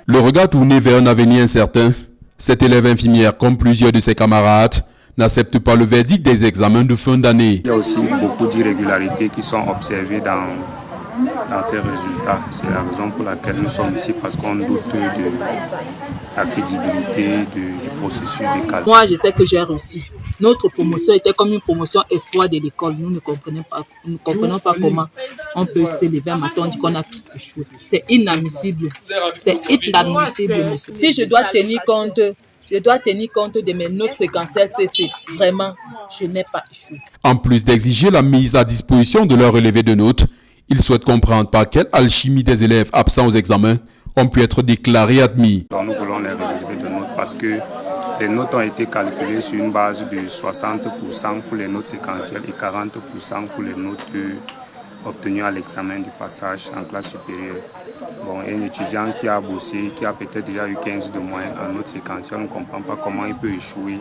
Le regard tourné vers un avenir incertain, cette élève infirmière, comme plusieurs de ses camarades, n'accepte pas le verdict des examens de fin d'année. Il y a aussi beaucoup d'irrégularités qui sont observées dans ces résultats. C'est la raison pour laquelle nous sommes ici, parce qu'on doute de la crédibilité du processus de calcul. Moi, je sais que j'ai réussi. Notre promotion était comme une promotion espoir de l'école. Nous ne comprenons pas comment on peut se lever un matin, on dit qu'on a tous échoué. C'est inadmissible. C'est inadmissible, monsieur. Si je dois tenir compte de mes notes séquentielles CC. Vraiment, je n'ai pas échoué. En plus d'exiger la mise à disposition de leur relevé de notes, ils souhaitent comprendre par quelle alchimie des élèves absents aux examens ont pu être déclarés admis. Nous voulons les relevés de notes parce que les notes ont été calculées sur une base de 60% pour les notes séquentielles et 40% pour les notes obtenues à l'examen du passage en classe supérieure. Bon, un étudiant qui a bossé, qui a peut-être déjà eu 15 de moins en notes séquentielles, on ne comprend pas comment il peut échouer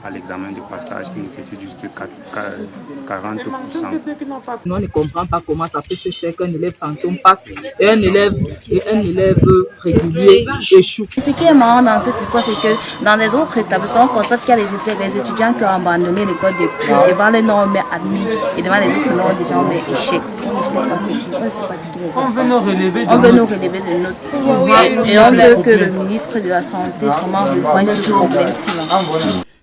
à l'examen de passage qui nécessite juste 40%. Nous, on ne comprend pas comment ça peut se faire qu'un élève fantôme passe et un élève régulier échoue. Ce qui est marrant dans cette histoire, c'est que dans les autres établissements, on constate qu'il y a des étudiants qui ont abandonné l'école devant les normes admis et devant les autres normes des gens échec. On ne sait pas ce qui est. On veut nous relever de notes. Et on veut que le ministre de la Santé vraiment revoie ce problème-ci.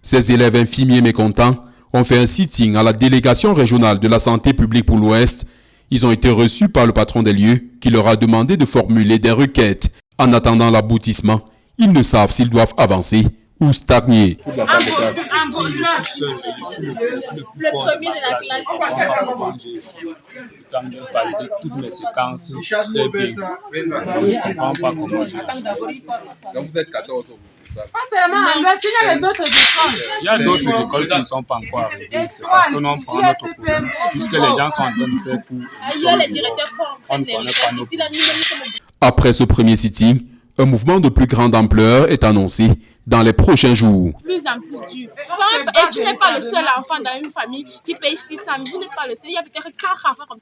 Ces élèves infirmiers mécontents ont fait un sitting à la délégation régionale de la santé publique pour l'Ouest. Ils ont été reçus par le patron des lieux qui leur a demandé de formuler des requêtes. En attendant l'aboutissement, ils ne savent s'ils doivent avancer ou stagner. Le premier de la classe. Quand je valide toutes mes séquences très bien. Je ne comprends pas comment j'ai. Donc vous êtes 14 euros. Il y a d'autres écoles qui ne sont pas encore arrivées. C'est parce que nous on prend notre problème. Puisque les gens sont en train de faire cours. On ne connaît pas nos problèmes. Après ce premier sitting, un mouvement de plus grande ampleur est annoncé dans les prochains jours. Plus en plus dur. Et tu n'es pas le seul enfant dans une famille qui paye 600 000. Vous n'êtes pas le seul. Il y a peut-être 4 enfants comme